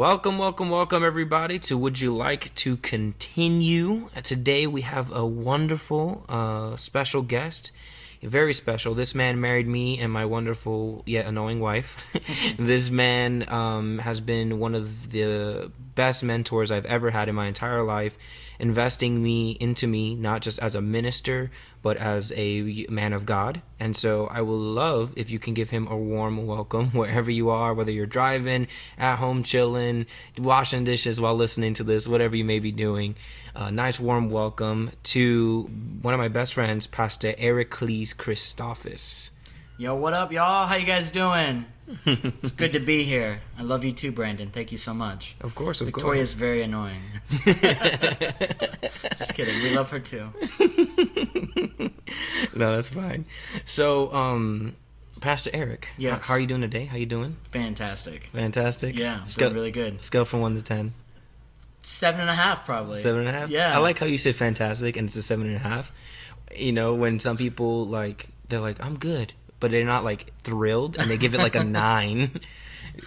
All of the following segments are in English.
Welcome, everybody, to Would You Like to Continue? Today we have a wonderful, special guest. Very special. This man married me and my wonderful yet annoying wife. This man has been one of the best mentors I've ever had in my entire life, investing into me, not just as a minister, but as a man of God. And so I will love if you can give him a warm welcome wherever you are, whether you're driving, at home chilling, washing dishes while listening to this, whatever you may be doing. Nice warm welcome to one of my best friends, Pastor Ericles Christophus. Yo, what up, y'all? How you guys doing? It's good to be here. I love you too, Brandon. Thank you so much. Of course. Victoria's very annoying. Just kidding. We love her too. No, that's fine. So, Pastor Eric, yes. How are you doing today? How you doing? Fantastic. Yeah, doing really good. Scale from 1 to 10. 7.5, probably. 7.5? Yeah. I like how you said fantastic and it's a 7.5. You know, when some people, they're like, I'm good, but they're not, thrilled, and they give it, a 9.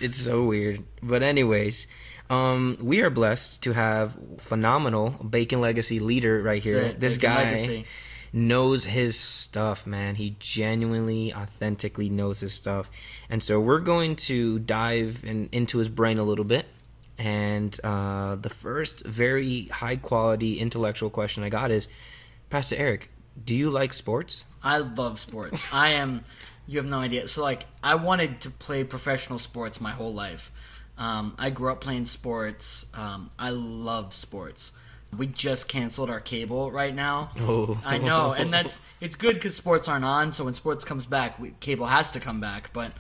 It's so weird. But anyways, we are blessed to have phenomenal Bacon Legacy leader right here. This Bacon guy Legacy knows his stuff, man. He genuinely, authentically knows his stuff. And so we're going to dive into his brain a little bit. And the first very high-quality intellectual question I got is, Pastor Eric, do you like sports? I love sports. You have no idea. So, I wanted to play professional sports my whole life. I grew up playing sports. I love sports. We just canceled our cable right now. Oh. I know, and it's good because sports aren't on, so when sports comes back, cable has to come back, but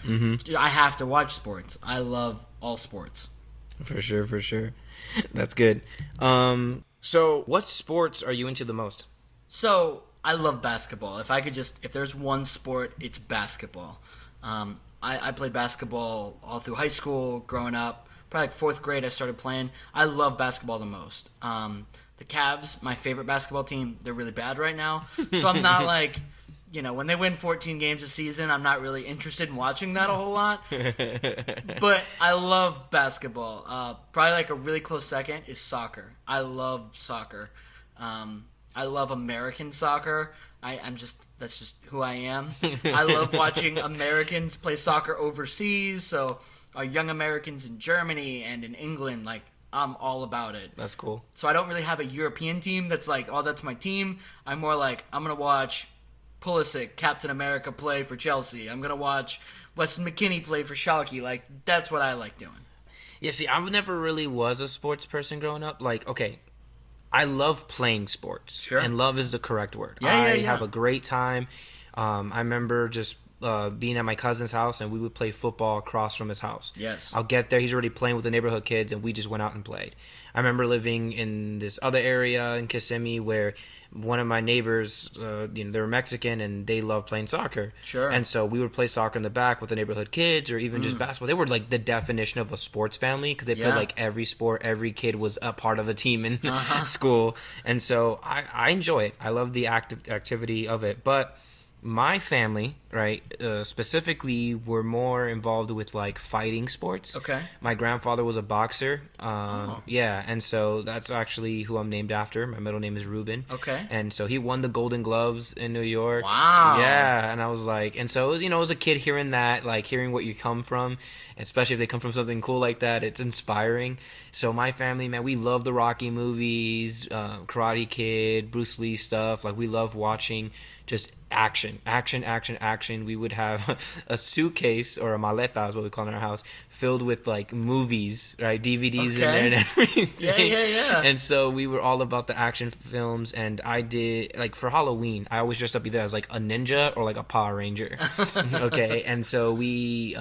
I have to watch sports. I love all sports. For sure. That's good. So what sports are you into the most? So, I love basketball. If there's one sport, it's basketball. I played basketball all through high school, growing up. Probably 4th grade I started playing. I love basketball the most. The Cavs, my favorite basketball team, they're really bad right now. So I'm not when they win 14 games a season, I'm not really interested in watching that a whole lot. But I love basketball. Probably a really close second is soccer. I love soccer. I love American soccer. That's just who I am. I love watching Americans play soccer overseas. So our young Americans in Germany and in England, I'm all about it. That's cool. So I don't really have a European team that's that's my team. I'm more I'm going to watch Pulisic, Captain America, play for Chelsea. I'm going to watch Weston McKennie play for Schalke. That's what I like doing. Yeah, see, I never really was a sports person growing up. Okay, I love playing sports. Sure. And love is the correct word. Yeah. I have a great time. I remember just being at my cousin's house, and we would play football across from his house. Yes. I'll get there. He's already playing with the neighborhood kids, and we just went out and played. I remember living in this other area in Kissimmee where one of my neighbors, they were Mexican, and they loved playing soccer. Sure. And so we would play soccer in the back with the neighborhood kids, or even just basketball. They were the definition of a sports family because they played every sport. Every kid was a part of a team in school. And so I enjoy it. I love the activity of it. But my family, right, specifically, were more involved with fighting sports. Okay. My grandfather was a boxer. Yeah, and so that's actually who I'm named after. My middle name is Ruben. Okay. And so he won the Golden Gloves in New York. Wow. Yeah, and I was and so as a kid hearing that, hearing what you come from, especially if they come from something cool like that, it's inspiring. So my family, man, we love the Rocky movies, Karate Kid, Bruce Lee stuff. We love watching just action. We would have a suitcase, or a maleta is what we call it in our house, filled with movies, right? DVDs in there and everything. Yeah. And so we were all about the action films, and I did for Halloween, I always dressed up either as a ninja or a Power Ranger. Okay, and so we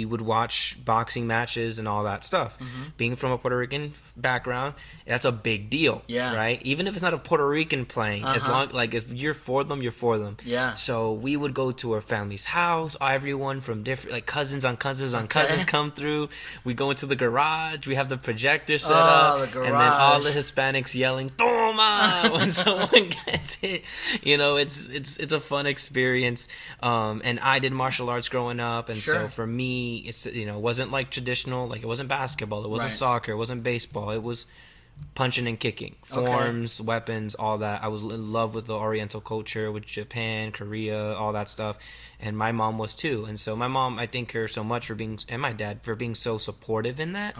would watch boxing matches and all that stuff. Being from a Puerto Rican background, that's a big deal. Yeah. Right? Even if it's not a Puerto Rican playing, as long if you're for them, you're for them. Yeah. So we would go to our family's house, everyone from different cousins on cousins on cousins. cousins come through. We go into the garage. We have the projector set up. The garage. And then all the Hispanics yelling, "Toma!" when someone gets hit. It's a fun experience. And I did martial arts growing up. And so for me, it wasn't like traditional. Like, it wasn't basketball. It wasn't soccer. It wasn't baseball. It was punching and kicking, forms, weapons, all that. I was in love with the Oriental culture, with Japan, Korea, all that stuff, and my mom was too. And so my mom, I thank her so much and my dad for being so supportive in that.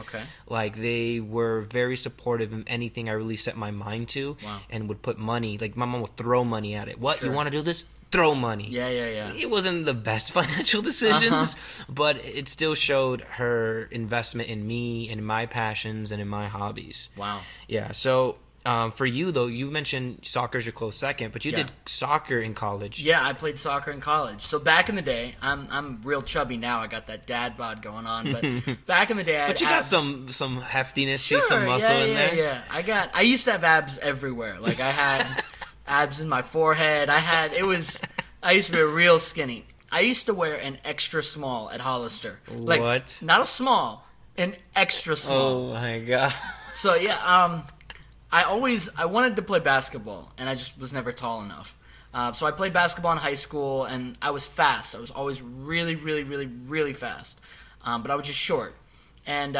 Like, they were very supportive in anything I really set my mind to, and would put money. Like, my mom would throw money at it. What, you want to do this? Throw money. Yeah. It wasn't the best financial decisions, but it still showed her investment in me and in my passions and in my hobbies. Wow. Yeah. So for you, though, you mentioned soccer's your close second, but you did soccer in college. Yeah, I played soccer in college. So back in the day, I'm real chubby now. I got that dad bod going on, but back in the day, I had but you abs. got some heftiness too, some muscle in there. Yeah. I used to have abs everywhere. Like, I had abs in my forehead. I used to be real skinny. I used to wear an extra small at Hollister. Like, what? Not a small, an extra small. Oh my god. So yeah, I wanted to play basketball, and I just was never tall enough. So I played basketball in high school, and I was fast. I was always really, really, really, really fast. But I was just short. And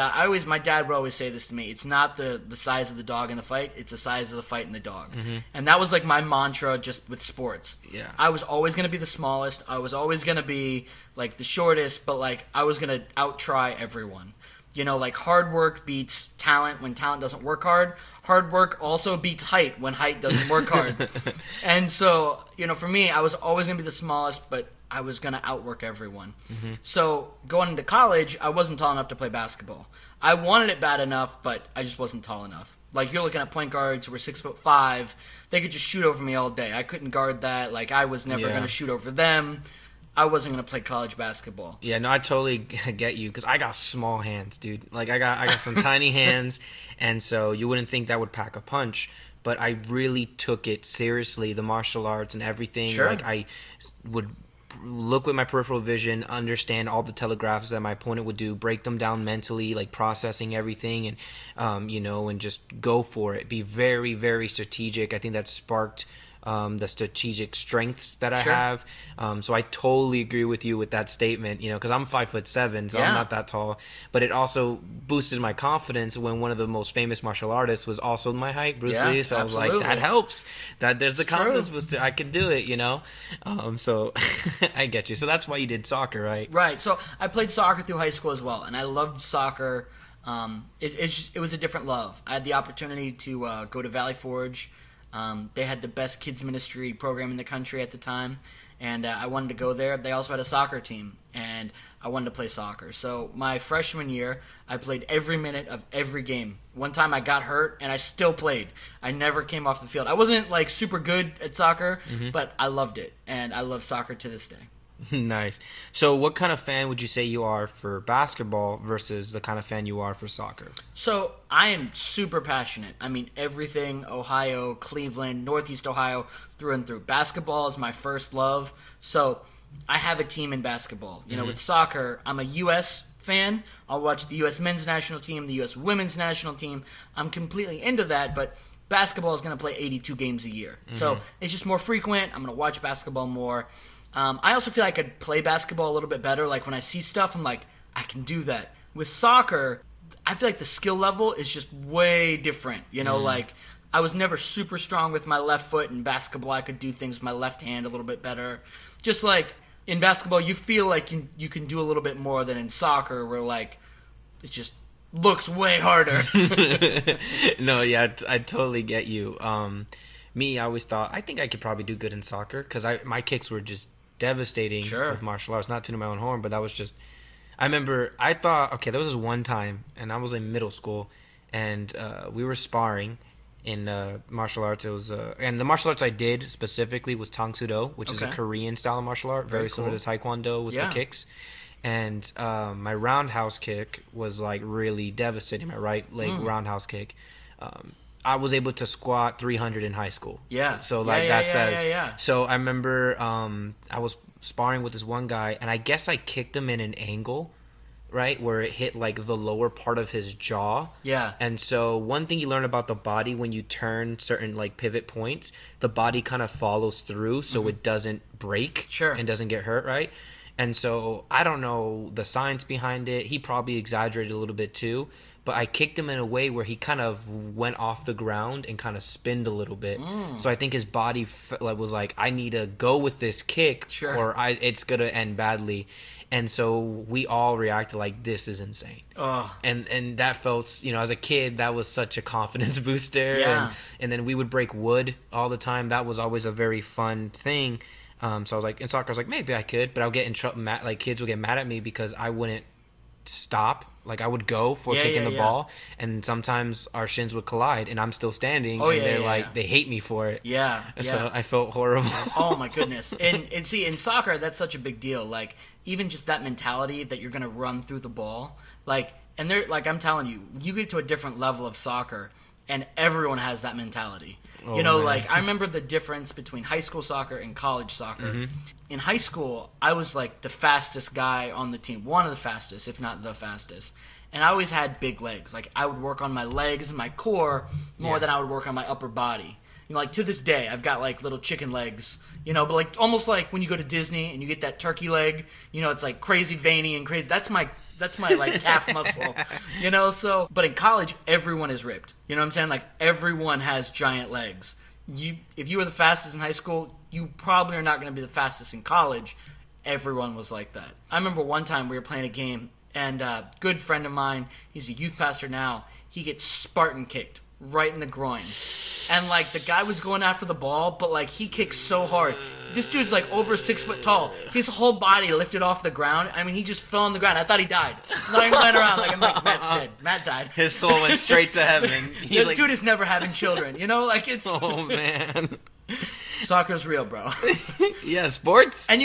my dad would always say this to me: it's not the size of the dog in the fight; it's the size of the fight in the dog. And that was like my mantra, just with sports. Yeah, I was always gonna be the smallest. I was always gonna be like the shortest, but like I was gonna out try everyone. Like, hard work beats talent when talent doesn't work hard. Hard work also beats height when height doesn't work hard. And so, for me, I was always gonna be the smallest, but I was going to outwork everyone. So going into college, I wasn't tall enough to play basketball. I wanted it bad enough, but I just wasn't tall enough. Like, you're looking at point guards who were 6'5". They could just shoot over me all day. I couldn't guard that. Like, I was never going to shoot over them. I wasn't going to play college basketball. Yeah, no, I totally get you, because I got small hands, dude. Like, I got some tiny hands, and so you wouldn't think that would pack a punch. But I really took it seriously, the martial arts and everything. Like, I would look with my peripheral vision, understand all the telegraphs that my opponent would do, break them down mentally, like processing everything, and and just go for it. Be very, very strategic. I think that sparked the strategic strengths that I have. So I totally agree with you with that statement, because I'm 5'7", so I'm not that tall. But it also boosted my confidence when one of the most famous martial artists was also my height, Bruce Lee. So I was like, that helps. There's the confidence booster. I can do it, So I get you. So that's why you did soccer, right? Right. So I played soccer through high school as well, and I loved soccer. It was a different love. I had the opportunity to go to Valley Forge. They had the best kids ministry program in the country at the time, and I wanted to go there. They also had a soccer team, and I wanted to play soccer. So my freshman year, I played every minute of every game. One time I got hurt, and I still played. I never came off the field. I wasn't like super good at soccer, but I loved it, and I love soccer to this day. Nice. So what kind of fan would you say you are for basketball versus the kind of fan you are for soccer? So I am super passionate. I mean, everything Ohio, Cleveland, Northeast Ohio, through and through. Basketball is my first love. So I have a team in basketball. With soccer, I'm a U.S. fan. I'll watch the U.S. men's national team, the U.S. women's national team. I'm completely into that, but basketball is going to play 82 games a year. So it's just more frequent. I'm going to watch basketball more. I also feel like I could play basketball a little bit better. Like, when I see stuff, I'm like, I can do that. With soccer, I feel like the skill level is just way different. Like, I was never super strong with my left foot. In basketball, I could do things with my left hand a little bit better. Just like in basketball, you feel like you can do a little bit more than in soccer, where like it just looks way harder. No, yeah, I totally get you. Me, I always thought, I think I could probably do good in soccer, because my kicks were just devastating with martial arts. Not to my own horn, but that was just, I remember, I thought, okay, there was this one time, and I was in middle school, and we were sparring in martial arts. It was, and the martial arts I did specifically was Tang Soo Do, which is a Korean style of martial art, very similar to Taekwondo with the kicks. And my roundhouse kick was like really devastating, my right leg roundhouse kick. I was able to squat 300 in high school. Yeah. So that says. So I remember I was sparring with this one guy, and I guess I kicked him in an angle right, where it hit like the lower part of his jaw. Yeah. And so one thing you learn about the body, when you turn certain like pivot points, the body kind of follows through so it doesn't break. Sure. And doesn't get hurt, right? And so I don't know the science behind it. He probably exaggerated a little bit too. But I kicked him in a way where he kind of went off the ground and kind of spinned a little bit. So I think his body was like, I need to go with this kick, Sure. or it's gonna end badly. And so we all reacted like, this is insane. Oh. And that felt, as a kid, that was such a confidence booster. Yeah. And then we would break wood all the time. That was always a very fun thing. So I was like, in soccer, I was like, maybe I could, but I'll get in trouble. Like, kids would get mad at me because I wouldn't stop. Like, I would go for kicking the ball, and sometimes our shins would collide, and I'm still standing, and they're like, they hate me for it. Yeah. So I felt horrible. Oh my goodness. And see, in soccer, that's such a big deal. Like, even just that mentality that you're going to run through the ball. Like, and they're like, I'm telling you, you get to a different level of soccer, and everyone has that mentality. Man. Like, I remember the difference between high school soccer and college soccer. Mm-hmm. In high school, I was like the fastest guy on the team. One of the fastest, if not the fastest. And I always had big legs. Like, I would work on my legs and my core more than I would work on my upper body. Like, to this day, I've got, like, little chicken legs, but, like, almost like when you go to Disney and you get that turkey leg, it's, like, crazy veiny and crazy. That's my like, calf muscle, So, but in college, everyone is ripped. You know what I'm saying? Like, everyone has giant legs. If you were the fastest in high school, you probably are not going to be the fastest in college. Everyone was like that. I remember one time we were playing a game, and a good friend of mine, he's a youth pastor now, he gets Spartan kicked right in the groin. And, like, the guy was going after the ball, but, like, he kicked so hard. This dude's, like, over 6 foot tall. His whole body lifted off the ground. I mean, he just fell on the ground. I thought he died. Not even playing around. Like, I'm like, Matt's dead. Matt died. His soul went straight to heaven. The like, dude is never having children. Like, it's... Oh, man. Soccer's real, bro. Yeah, sports. And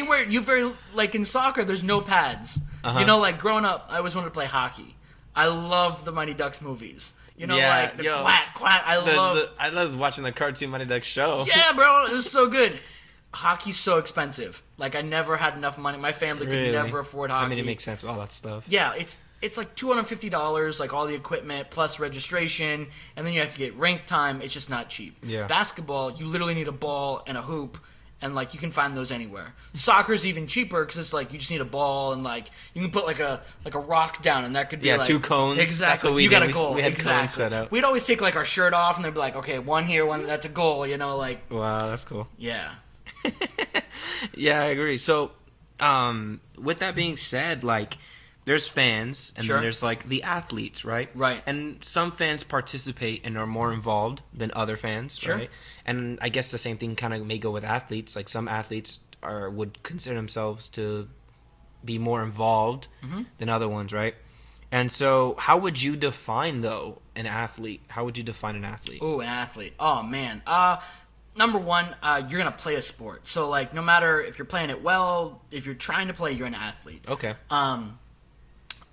like, in soccer, there's no pads. Like, growing up, I always wanted to play hockey. I love the Mighty Ducks movies. Like the quack, quack. I love watching the cartoon Mighty Ducks show. Yeah, bro, it was so good. Hockey's so expensive. Like, I never had enough money. My family could never afford hockey. I mean, it makes sense with all that stuff. Yeah, it's like $250, like all the equipment plus registration, and then you have to get rink time. It's just not cheap. Yeah. Basketball, you literally need a ball and a hoop. And, like, you can find those anywhere. Soccer's even cheaper because it's, like, you just need a ball and, like, you can put, like a rock down and that could be, like... 2 cones. Exactly. That's what we you did. got a goal. We had exactly. cones set up. We'd always take, like, our shirt off and they'd be like, okay, one here, one... That's a goal, like... Wow, that's cool. Yeah. Yeah, I agree. So, with that being said, like... There's fans, and then there's, like, the athletes, right? Right. And some fans participate and are more involved than other fans, right? And I guess the same thing kind of may go with athletes. Like, some athletes would consider themselves to be more involved than other ones, right? And so how would you define, though, an athlete? How would you define an athlete? Oh, an athlete. Oh, man. Number one, you're going to play a sport. So, like, no matter if you're playing it well, if you're trying to play, you're an athlete. Okay.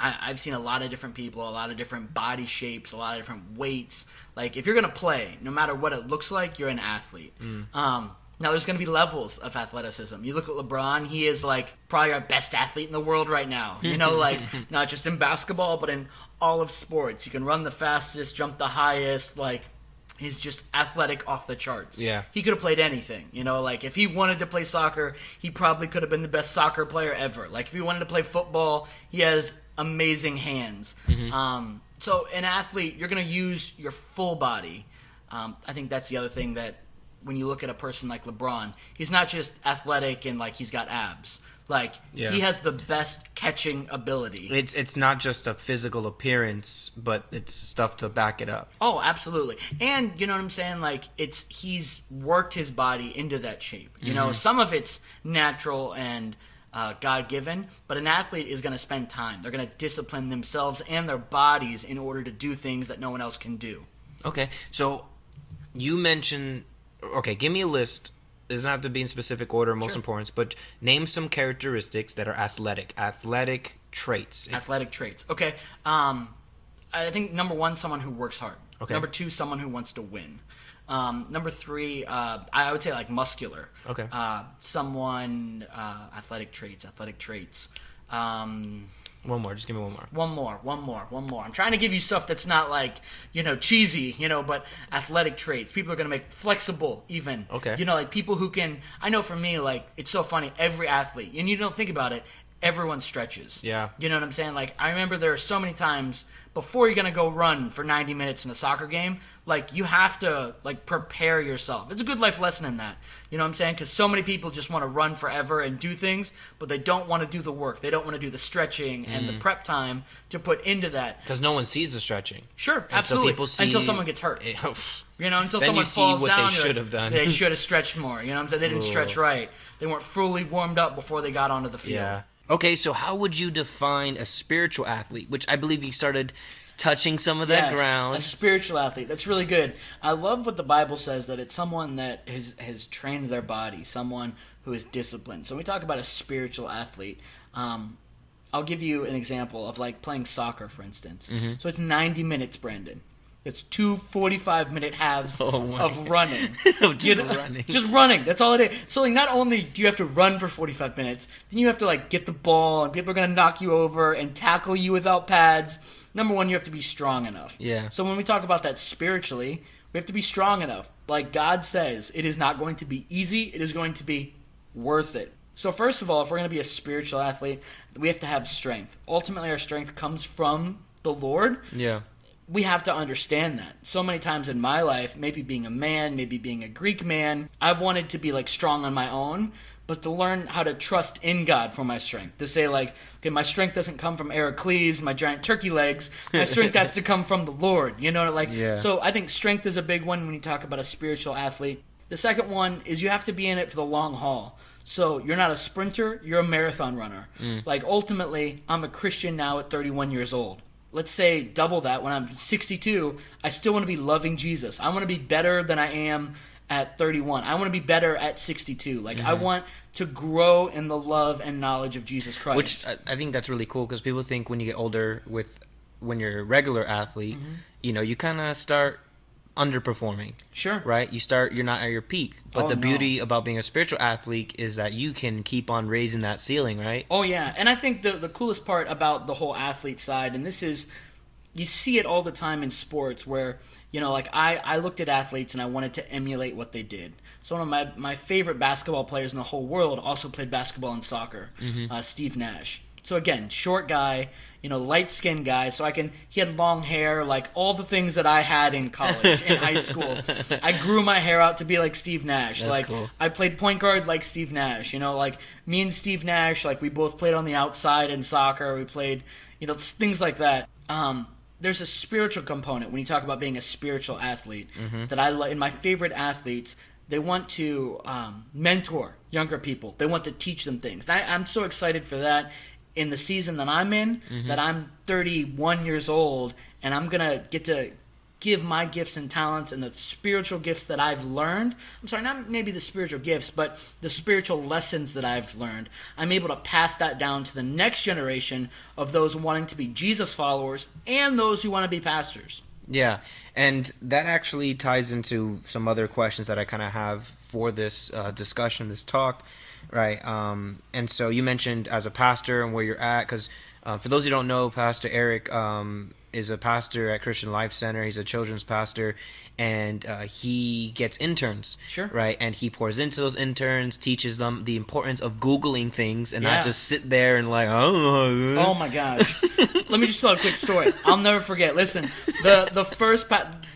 I've seen a lot of different people, a lot of different body shapes, a lot of different weights. Like, if you're going to play, no matter what it looks like, you're an athlete. Now, there's going to be levels of athleticism. You look at LeBron, he is, like, probably our best athlete in the world right now. Like, not just in basketball, but in all of sports. He can run the fastest, jump the highest, like... He's just athletic off the charts. Yeah. He could have played anything. Like, if he wanted to play soccer, he probably could have been the best soccer player ever. Like, if he wanted to play football, he has amazing hands. So, an athlete, you're going to use your full body. I think that's the other thing that when you look at a person like LeBron, he's not just athletic and, like, he's got abs. Like, he has the best catching ability. It's not just a physical appearance, but it's stuff to back it up. Oh, absolutely. And, you know what I'm saying? Like, he's worked his body into that shape. Some of it's natural and God-given, but an athlete is going to spend time. They're going to discipline themselves and their bodies in order to do things that no one else can do. Okay. So, you mentioned... Okay, give me a list. It doesn't have to be in specific order, most importance, but name some characteristics that are athletic traits. Athletic traits. Okay. I think number one, someone who works hard. Okay. Number two, someone who wants to win. Number three, I would say like muscular. Okay. Someone, athletic traits. One more. Just give me one more. One more. I'm trying to give you stuff that's not like, cheesy, but athletic traits. People are going to make flexible even. Okay. Like people who can, I know for me, like, it's so funny, every athlete, and you don't think about it, everyone stretches. Yeah. You know what I'm saying? Like, I remember there are so many times before you're going to go run for 90 minutes in a soccer game, like, you have to, like, prepare yourself. It's a good life lesson in that. You know what I'm saying? Because so many people just want to run forever and do things, but they don't want to do the work. They don't want to do the stretching and the prep time to put into that. Because no one sees the stretching. Sure, And absolutely. so people see, until someone gets hurt. Until then someone you see falls what down. they should have done. They should have stretched more. You know what I'm saying? They didn't stretch right. They weren't fully warmed up before they got onto the field. Yeah. Okay, so how would you define a spiritual athlete? Which I believe you started touching some of that ground. A spiritual athlete. That's really good. I love what the Bible says, that it's someone that has trained their body, someone who is disciplined. So when we talk about a spiritual athlete, I'll give you an example of like playing soccer, for instance. Mm-hmm. So it's 90 minutes, Brandon. It's 2 45-minute halves of running. Running. Just running. That's all it is. So like, not only do you have to run for 45 minutes, then you have to like get the ball, and people are going to knock you over and tackle you without pads. Number one, you have to be strong enough. Yeah. So when we talk about that spiritually, we have to be strong enough. Like God says, it is not going to be easy. It is going to be worth it. So first of all, if we're going to be a spiritual athlete, we have to have strength. Ultimately, our strength comes from the Lord. Yeah. We have to understand that. So many times in my life, maybe being a man, maybe being a Greek man, I've wanted to be like strong on my own, but to learn how to trust in God for my strength. To say like, okay, my strength doesn't come from Heracles, my giant turkey legs. My strength has to come from the Lord. So I think strength is a big one when you talk about a spiritual athlete. The second one is you have to be in it for the long haul. So you're not a sprinter, you're a marathon runner. Like ultimately, I'm a Christian now at 31 years old. Let's say double that when I'm 62, I still want to be loving Jesus. I want to be better than I am at 31. I want to be better at 62. Like, I want to grow in the love and knowledge of Jesus Christ. Which I think that's really cool, because people think when you get older, when you're a regular athlete, you kind of start underperforming. Sure. Right? You're not at your peak. But the beauty about being a spiritual athlete is that you can keep on raising that ceiling, right? Oh, yeah. And I think the coolest part about the whole athlete side, and this is, you see it all the time in sports where, like I looked at athletes and I wanted to emulate what they did. So one of my favorite basketball players in the whole world also played basketball and soccer, Steve Nash. So again, short guy, light-skinned guy. So he had long hair, like all the things that I had in college, in high school. I grew my hair out to be like Steve Nash. That's cool. I played point guard like Steve Nash. Like me and Steve Nash, like we both played on the outside in soccer. We played, things like that. There's a spiritual component when you talk about being a spiritual athlete that I like. And my favorite athletes, they want to mentor younger people. They want to teach them things. And I'm so excited for that. In the season that I'm in, that I'm 31 years old, and I'm going to get to give my gifts and talents and the spiritual gifts that I've learned. I'm sorry, not maybe the spiritual gifts, but the spiritual lessons that I've learned. I'm able to pass that down to the next generation of those wanting to be Jesus followers and those who want to be pastors. Yeah, and that actually ties into some other questions that I kind of have for this discussion, this talk. Right, and so you mentioned as a pastor and where you're at, because for those who don't know, Pastor Eric is a pastor at Christian Life Center. He's a children's pastor, and he gets interns, Sure. right? And he pours into those interns, teaches them the importance of Googling things and not just sit there and like, oh my gosh. Let me just tell a quick story. I'll never forget. Listen, the first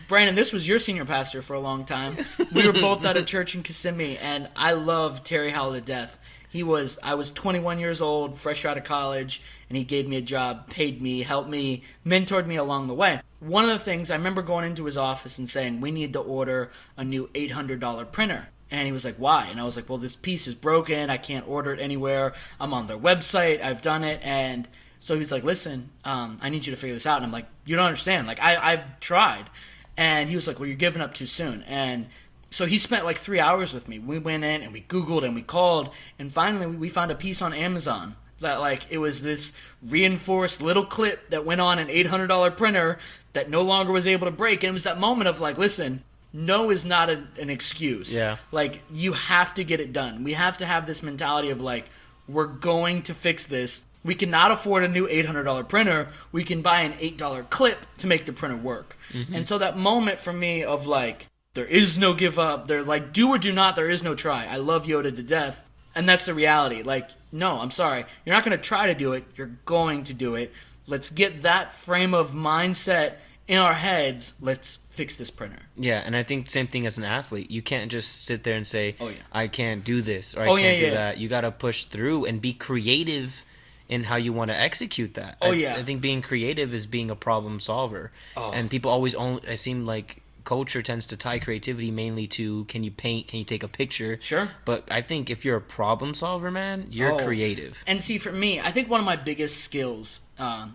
Brandon, this was your senior pastor for a long time. We were both at a church in Kissimmee, and I love Terry Howell to death. I was 21 years old, fresh out of college, and he gave me a job, paid me, helped me, mentored me along the way. One of the things, I remember going into his office and saying, we need to order a new $800 printer. And he was like, why? And I was like, well, this piece is broken. I can't order it anywhere. I'm on their website. I've done it. And so he's like, listen, I need you to figure this out. And I'm like, you don't understand. Like, I've tried. And he was like, well, you're giving up too soon. And so he spent like 3 hours with me. We went in and we Googled and we called. And finally, we found a piece on Amazon that like it was this reinforced little clip that went on an $800 printer that no longer was able to break. And it was that moment of like, listen, no is not an excuse. Yeah. Like, you have to get it done. We have to have this mentality of like, we're going to fix this. We cannot afford a new $800 printer. We can buy an $8 clip to make the printer work. And so that moment for me of like, there is no give up. They're like, do or do not, there is no try. I love Yoda to death. And that's the reality. Like, no, I'm sorry. You're not going to try to do it. You're going to do it. Let's get that frame of mindset in our heads. Let's fix this printer. Yeah, and I think same thing as an athlete. You can't just sit there and say, Oh, yeah. I can't do this or I can't do that. You got to push through and be creative in how you want to execute that. I think being creative is being a problem solver. And people always I seem like culture tends to tie creativity mainly to, can you paint, can you take a picture? Sure. But I think if you're a problem solver, man, you're creative. And see, for me, I think one of my biggest skills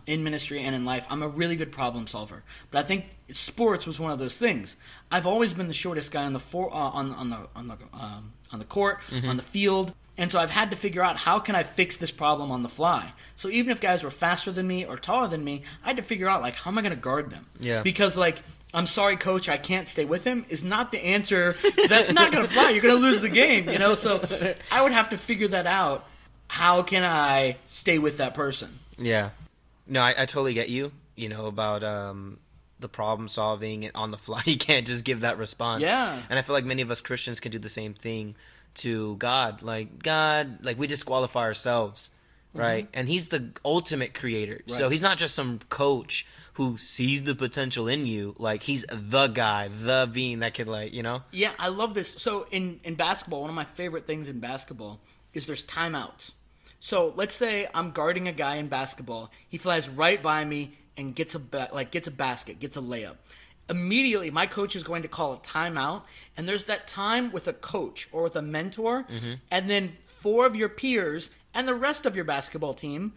in ministry and in life, I'm a really good problem solver. But I think sports was one of those things. I've always been the shortest guy on the court, on the field. And so I've had to figure out, how can I fix this problem on the fly? So even if guys were faster than me or taller than me, I had to figure out, like, how am I going to guard them? Yeah. Because, like, I'm sorry, coach, I can't stay with him is not the answer. That's not going to fly. You're going to lose the game, you know? So I would have to figure that out. How can I stay with that person? Yeah. No, I totally get you, about the problem solving and on the fly. You can't just give that response. Yeah. And I feel like many of us Christians can do the same thing to God. Like we disqualify ourselves, right? And he's the ultimate creator. Right. So he's not just some coach who sees the potential in you. Like, he's the guy, the being that can, like, Yeah, I love this. So in basketball, one of my favorite things in basketball is there's timeouts. So let's say I'm guarding a guy in basketball. He flies right by me and gets a basket, gets a layup. Immediately, my coach is going to call a timeout, and there's that time with a coach or with a mentor, and then 4 of your peers and the rest of your basketball team,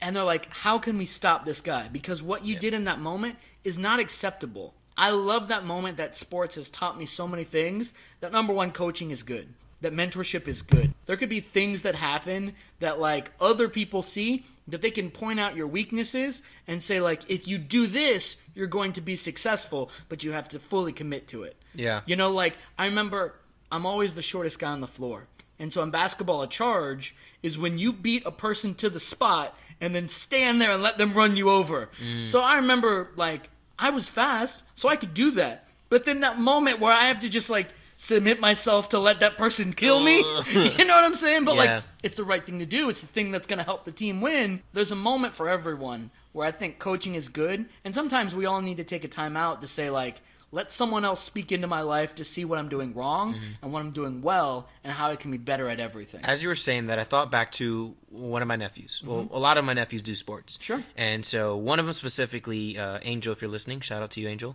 and they're like, how can we stop this guy? Because what you did in that moment is not acceptable. I love that moment that sports has taught me so many things. That number one, coaching is good. That mentorship is good. There could be things that happen that, like, other people see, that they can point out your weaknesses and say, like, if you do this, you're going to be successful, but you have to fully commit to it. Yeah. Like, I remember I'm always the shortest guy on the floor. And so in basketball, a charge is when you beat a person to the spot and then stand there and let them run you over. So I remember, like, I was fast, so I could do that. But then that moment where I have to just, like, submit myself to let that person kill me. You know what I'm saying? But, like, it's the right thing to do. It's the thing that's going to help the team win. There's a moment for everyone where I think coaching is good. And sometimes we all need to take a time out to say, like, let someone else speak into my life to see what I'm doing wrong and what I'm doing well and how I can be better at everything. As you were saying that, I thought back to one of my nephews. Well, a lot of my nephews do sports. Sure. And so one of them specifically, Angel, if you're listening, shout out to you, Angel.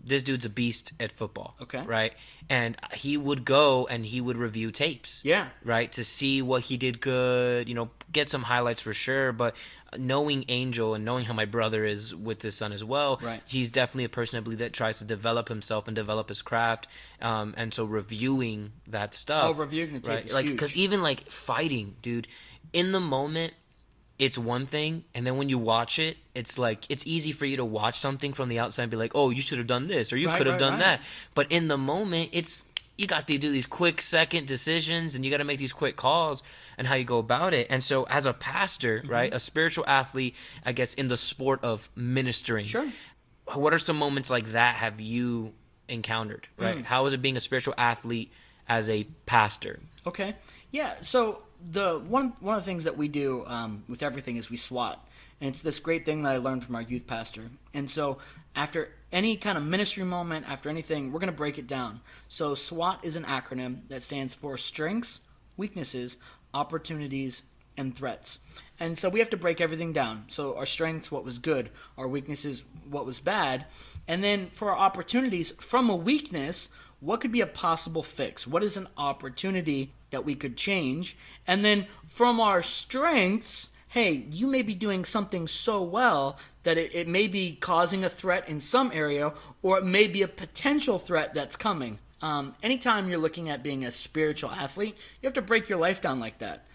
This dude's a beast at football. Okay. Right? And he would go and he would review tapes. Yeah. Right? To see what he did good, get some highlights for sure. But knowing Angel and knowing how my brother is with his son as well, right, he's definitely a person, I believe, that tries to develop himself and develop his craft. And so reviewing that stuff. Reviewing the tape, right? Is like, huge. Because even, like, fighting, dude, in the moment, it's one thing, and then when you watch it, it's like, it's easy for you to watch something from the outside and be like, oh, you should have done this, or you could have done that. But in the moment, you got to do these quick second decisions, and you got to make these quick calls and how you go about it. And so as a pastor, right, a spiritual athlete, I guess, in the sport of ministering, sure, what are some moments like that have you encountered, right? How is it being a spiritual athlete as a pastor? Okay. Yeah, so the one of the things that we do with everything is we SWOT. And it's this great thing that I learned from our youth pastor. And so after any kind of ministry moment, after anything, we're going to break it down. So SWOT is an acronym that stands for strengths, weaknesses, opportunities, and threats. And so we have to break everything down. So our strengths, what was good, our weaknesses, what was bad. And then for our opportunities, from a weakness, what could be a possible fix? What is an opportunity that we could change? And then from our strengths, hey, you may be doing something so well that it may be causing a threat in some area, or it may be a potential threat that's coming. Anytime you're looking at being a spiritual athlete, you have to break your life down like that.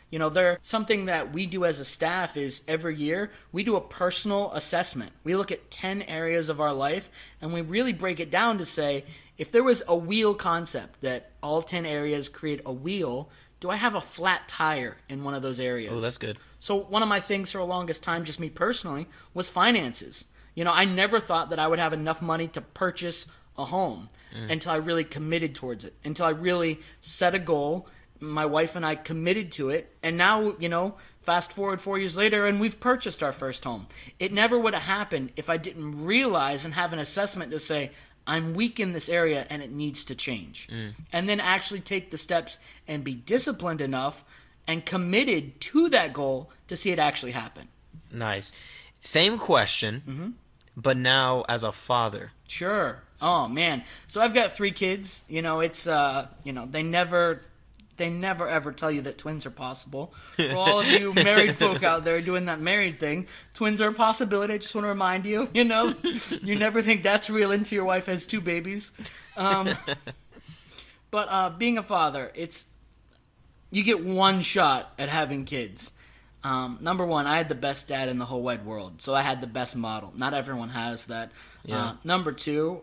Something that we do as a staff is every year we do a personal assessment. We look at 10 areas of our life and we really break it down to say, if there was a wheel concept that all 10 areas create a wheel, do I have a flat tire in one of those areas? Oh, that's good. So one of my things for the longest time, just me personally, was finances. I never thought that I would have enough money to purchase a home until I really committed towards it, until I really set a goal. My wife and I committed to it, and now, fast forward 4 years later, and we've purchased our first home. It never would have happened if I didn't realize and have an assessment to say, I'm weak in this area and it needs to change. And then actually take the steps and be disciplined enough and committed to that goal to see it actually happen. Nice. Same question, but now as a father. Sure. Oh, man. So I've got 3 kids. It's, they never ever tell you that twins are possible. For all of you married folk out there doing that married thing, twins are a possibility. I just want to remind you, you never think that's real until your wife has 2 babies. But being a father, you get one shot at having kids. Number one, I had the best dad in the whole wide world, so I had the best model. Not everyone has that. Yeah. Number two,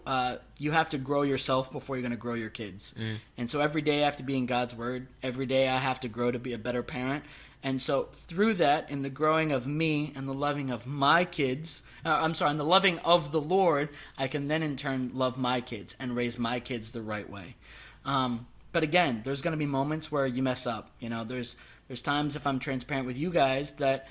you have to grow yourself before you're going to grow your kids. And so every day I have to be in God's Word. Every day I have to grow to be a better parent. And so through that, in the growing of me and the loving of my kids, and the loving of the Lord, I can then in turn love my kids and raise my kids the right way. But again, there's going to be moments where you mess up. There's times, if I'm transparent with you guys, that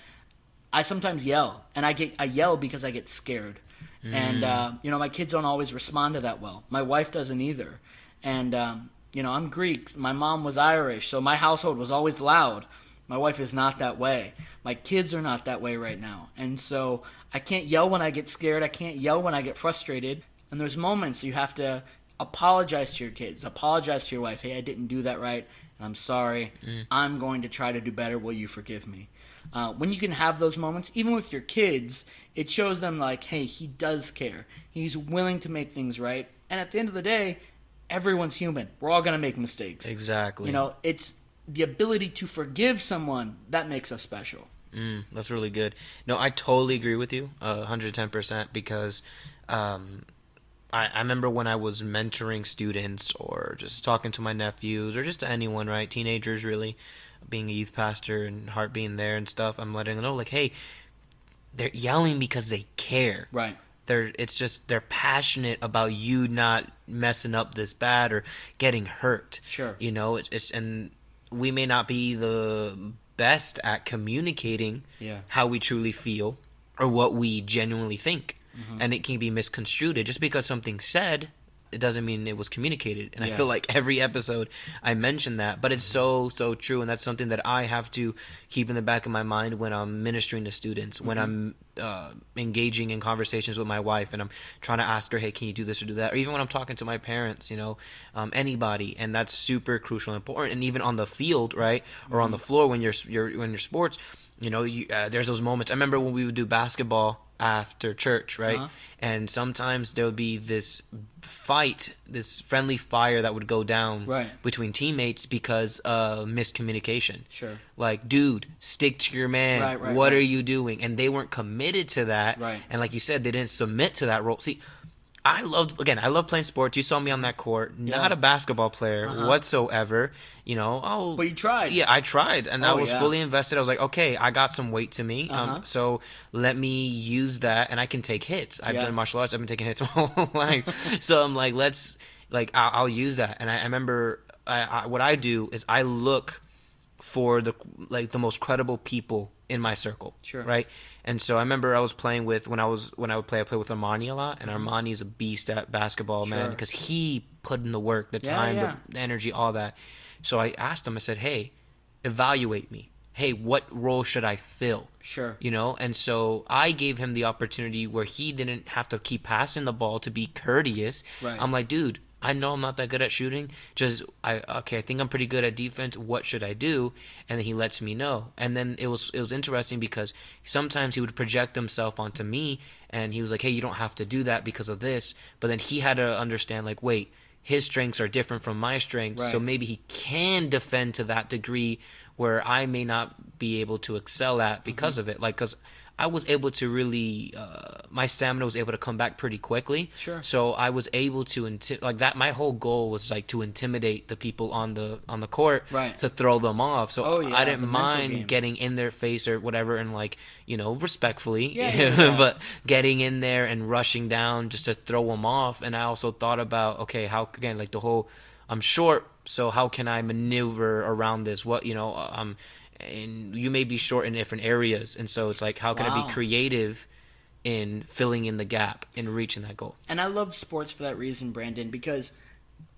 I sometimes yell, and I yell because I get scared. And my kids don't always respond to that well. My wife doesn't either. And I'm Greek. My mom was Irish, so my household was always loud. My wife is not that way. My kids are not that way right now. And so I can't yell when I get scared. I can't yell when I get frustrated. And there's moments you have to apologize to your kids, apologize to your wife. Hey, I didn't do that right. I'm sorry. I'm going to try to do better. Will you forgive me? When you can have those moments, even with your kids, it shows them like, hey, he does care. He's willing to make things right. And at the end of the day, everyone's human. We're all going to make mistakes. Exactly. It's the ability to forgive someone that makes us special. That's really good. No, I totally agree with you, 110%, because I remember when I was mentoring students or just talking to my nephews or just to anyone, right? Teenagers, really, being a youth pastor and Heart being there and stuff. I'm letting them know, like, hey, they're yelling because they care. Right. They're passionate about you not messing up this bad or getting hurt. Sure. And we may not be the best at communicating how we truly feel or what we genuinely think. And it can be misconstrued. Just because something's said, it doesn't mean it was communicated. And I feel like every episode I mention that, but it's so true. And that's something that I have to keep in the back of my mind when I'm ministering to students, when I'm engaging in conversations with my wife and I'm trying to ask her, hey, can you do this or do that? Or even when I'm talking to my parents, anybody. And that's super crucial and important. And even on the field, right? Or on the floor when you're sports, there's those moments. I remember when we would do basketball after church, right? And sometimes there would be this fight, this friendly fire that would go down between teammates because of miscommunication. Sure. Like, dude, stick to your man. What are you doing? And they weren't committed to that. Right. And like you said, they didn't submit to that role. See, I love playing sports. You saw me on that court. Not a basketball player whatsoever. But you tried. Yeah, I tried, and I was fully invested. I was like, okay, I got some weight to me, so let me use that, and I can take hits. I've done martial arts. I've been taking hits my whole life, so I'm like, I'll use that. And I remember, what I do is I look for the most credible people in my circle. Sure. Right. And so I remember I was playing with when I would play with Armani a lot, and Armani is a beast at basketball, man, because he put in the work, the time, the energy, all that. So I asked him, I said, hey, evaluate me. Hey, what role should I fill? Sure. And so I gave him the opportunity where he didn't have to keep passing the ball to be courteous. Right. I'm like, dude, I know I'm not that good at shooting. I think I'm pretty good at defense. What should I do? And then he lets me know. And then it was interesting because sometimes he would project himself onto me, and he was like, hey, you don't have to do that because of this. But then he had to understand, like, wait, his strengths are different from my strengths, so maybe he can defend to that degree where I may not be able to excel at because of it. Like, because I was able to really my stamina was able to come back pretty quickly. Sure. So I was able to like that. My whole goal was like to intimidate the people on the court, Right. to throw them off. So Oh, yeah, I the didn't mental mind game. getting in their face or whatever, and like, you know, respectfully, Yeah. but getting in there and rushing down just to throw them off. And I also thought about, okay, how, again, like the whole, I'm short, so how can I maneuver around this? What, you know, and you may be short in different areas, and so it's like, how can I Wow. be creative in filling in the gap in reaching that goal? And I love sports for that reason, Brandon, because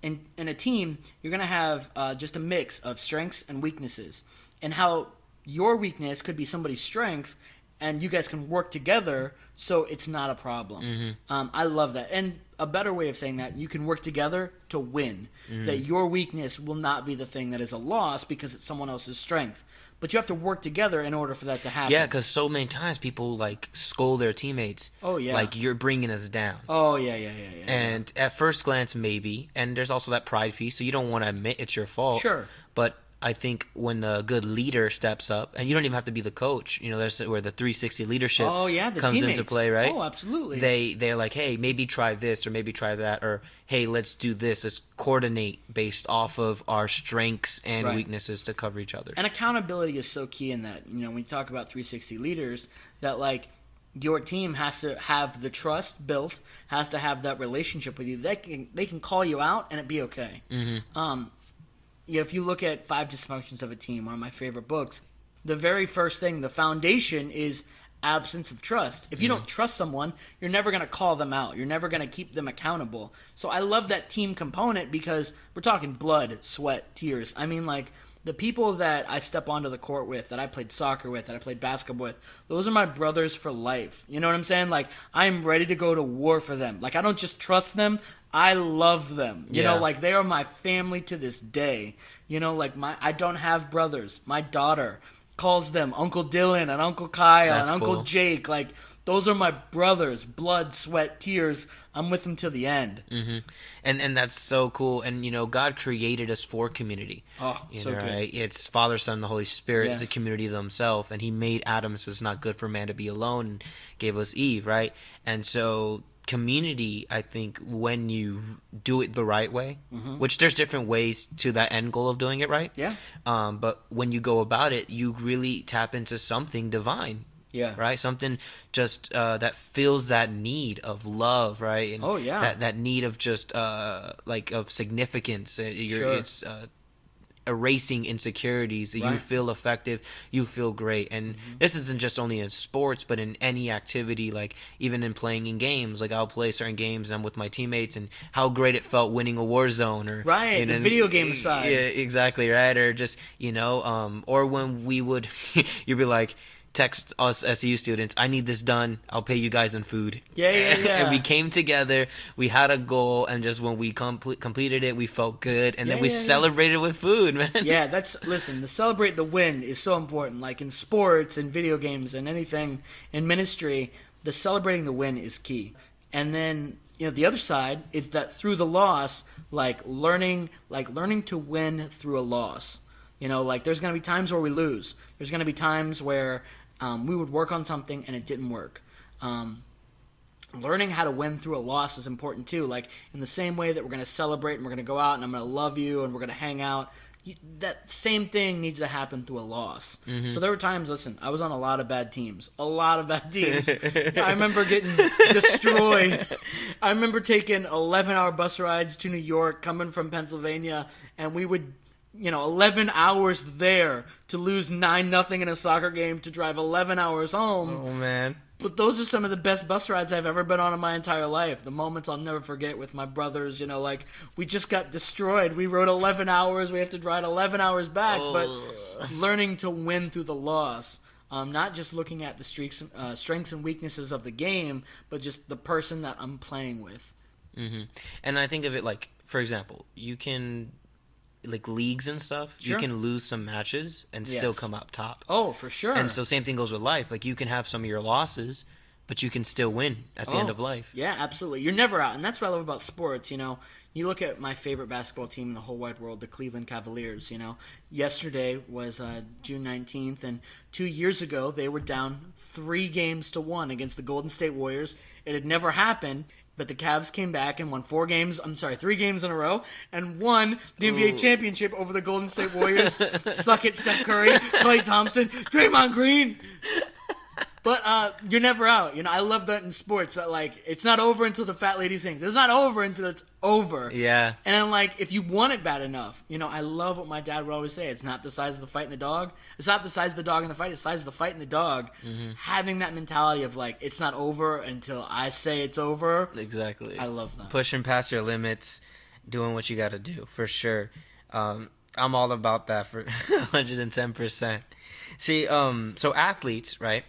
in a team, you're going to have just a mix of strengths and weaknesses. And how your weakness could be somebody's strength, and you guys can work together so it's not a problem. I love that. And a better way of saying that, you can work together to win. That your weakness will not be the thing that is a loss because it's someone else's strength. But you have to work together in order for that to happen. Yeah, because so many times people like scold their teammates. Oh, yeah. Like, you're bringing us down. Oh, yeah. And at first glance, maybe. And there's also that pride piece, so you don't want to admit it's your fault. Sure. But I think when a good leader steps up, and you don't even have to be the coach, you know, there's where the 360 leadership Oh, yeah, the comes teammates. into play, right? Oh, absolutely. They're like, hey, maybe try this or maybe try that, or hey, let's do this. Let's coordinate based off of our strengths and Right. weaknesses to cover each other. And accountability is so key in that. You know, when you talk about 360 leaders, that like your team has to have the trust built, has to have that relationship with you. They can call you out and it be okay. Yeah, if you look at Five Dysfunctions of a Team, one of my favorite books, the very first thing, the foundation is absence of trust. If you don't trust someone, you're never going to call them out. You're never going to keep them accountable. So I love that team component because we're talking blood, sweat, tears. I mean, like, the people that I step onto the court with, that I played soccer with, that I played basketball with, those are my brothers for life. You know what I'm saying? Like, I'm ready to go to war for them. Like, I don't just trust them, I love them. You know, Yeah. like, they are my family to this day. You know, like, I don't have brothers. My daughter calls them Uncle Dylan and Uncle Kyle That's and Uncle cool. Jake. Like, those are my brothers. Blood, sweat, tears. I'm with them till the end. And that's so cool. And, you know, God created us for community. Oh, You so know, good. right? It's Father, Son, and the Holy Spirit. It's a Yes. community of themselves. And he made Adam, so it's not good for man to be alone, and gave us Eve, right? And so community, I think, when you do it the right way, which there's different ways to that end goal of doing it right. Yeah. But when you go about it, you really tap into something divine. Yeah. Right? Something just that fills that need of love, right? And Oh, yeah. that need of just like of significance. Sure. It's erasing insecurities. You Right. feel effective, you feel great. And this isn't just only in sports, but in any activity, like even in playing in games. Like, I'll play certain games and I'm with my teammates, and how great it felt winning a Warzone, or Right, you the know, video game side. Yeah, exactly, right? Or just, you know, or when we would you'd be like, text us SEU students, I need this done, I'll pay you guys in food. Yeah. And we came together, we had a goal, and just when we completed it, we felt good, and then we Yeah. celebrated with food, man. Yeah, listen, to celebrate the win is so important. Like in sports and video games and anything in ministry, the celebrating the win is key. And then, you know, the other side is that through the loss, learning to win through a loss. You know, like, there's going to be times where we lose. There's going to be times where we would work on something and it didn't work. Learning how to win through a loss is important too. Like, in the same way that we're going to celebrate and we're going to go out and I'm going to love you and we're going to hang out, that same thing needs to happen through a loss. So there were times, listen, I was on a lot of bad teams. I remember getting destroyed. I remember taking 11-hour bus rides to New York, coming from Pennsylvania, and we would, 11 hours there to lose 9-0 in a soccer game, to drive 11 hours home. Oh, man. But those are some of the best bus rides I've ever been on in my entire life. The moments I'll never forget with my brothers, we just got destroyed. We rode 11 hours. We have to ride 11 hours back. But learning to win through the loss, not just looking at the strengths and weaknesses of the game, but just the person that I'm playing with. And I think of it like, for example, you can, like leagues and stuff, Sure. you can lose some matches and still Yes. come up top. Oh, for sure. And so same thing goes with life. Like, you can have some of your losses, but you can still win at the end of life. Yeah, absolutely. You're never out, and that's what I love about sports. You look at my favorite basketball team in the whole wide world, the Cleveland Cavaliers. Yesterday was June 19th, and 2 years ago they were down 3-1 against the Golden State Warriors. It had never happened. But the Cavs came back and won 3 games in a row, and won the NBA championship over the Golden State Warriors. Suck it, Steph Curry, Klay Thompson, Draymond Green. But you're never out. I love that in sports. That it's not over until the fat lady sings. It's not over until it's over. Yeah. And if you want it bad enough, I love what my dad would always say. It's not the size of the fight in the dog. It's not the size of the dog in the fight. It's the size of the fight in the dog. Mm-hmm. Having that mentality of it's not over until I say it's over. Exactly. I love that. Pushing past your limits, doing what you got to do for sure. I'm all about that for 110%. See, so athletes, right?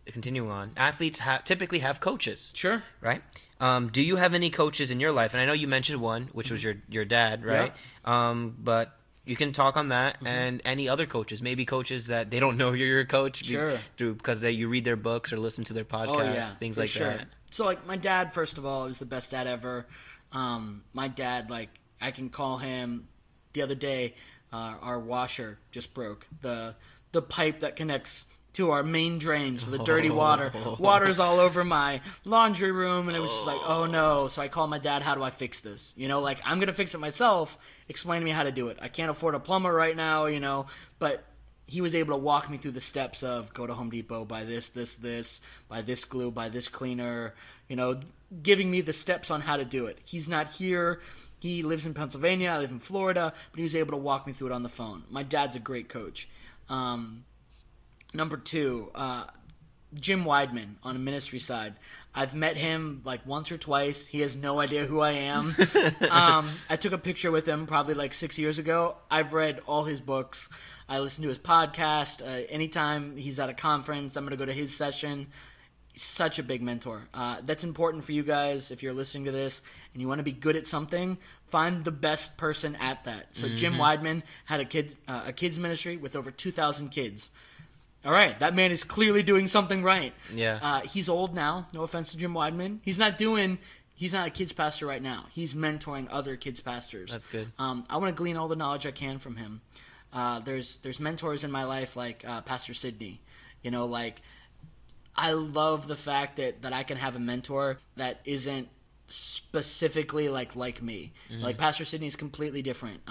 Continuing on, athletes typically have coaches. Sure. Right? Do you have any coaches in your life? And I know you mentioned one, which was your dad, right? Yeah. But you can talk on that and any other coaches. Maybe coaches that they don't know you're your coach. Sure. Because you read their books or listen to their podcasts, things like that. So, my dad, first of all, is the best dad ever. My dad, I can call him. The other day, our washer just broke. The pipe that connects to our main drains with the dirty water. Water's all over my laundry room, and it was just oh no. So I called my dad, how do I fix this? I'm going to fix it myself. Explain to me how to do it. I can't afford a plumber right now, but he was able to walk me through the steps of go to Home Depot, buy this, buy this glue, buy this cleaner, giving me the steps on how to do it. He's not here. He lives in Pennsylvania. I live in Florida, but he was able to walk me through it on the phone. My dad's a great coach. Number 2, Jim Weidman on a ministry side. I've met him once or twice. He has no idea who I am. I took a picture with him probably 6 years ago. I've read all his books. I listen to his podcast. Anytime he's at a conference, I'm going to go to his session. He's such a big mentor. That's important for you guys if you're listening to this and you want to be good at something. Find the best person at that. So Jim Weidman had a kids ministry with over 2,000 kids. All right, that man is clearly doing something right. Yeah. He's old now. No offense to Jim Weidman. He's not a kids pastor right now. He's mentoring other kids pastors. That's good. I want to glean all the knowledge I can from him. There's mentors in my life like Pastor Sidney. I love the fact that I can have a mentor that isn't specifically like me. Pastor Sydney is completely different.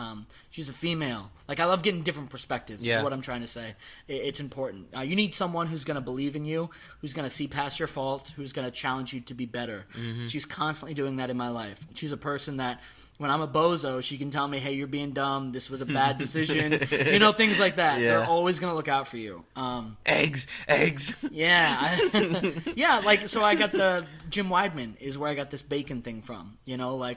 She's a female. I love getting different perspectives. Is what I'm trying to say. It's important. You need someone who's going to believe in you, who's going to see past your faults, who's going to challenge you to be better. She's constantly doing that in my life. She's a person that when I'm a bozo, she can tell me, hey, you're being dumb, this was a bad decision, things like that. They're always going to look out for you. Eggs. Yeah. So I got the Jim Weidman is where I got this bacon thing from.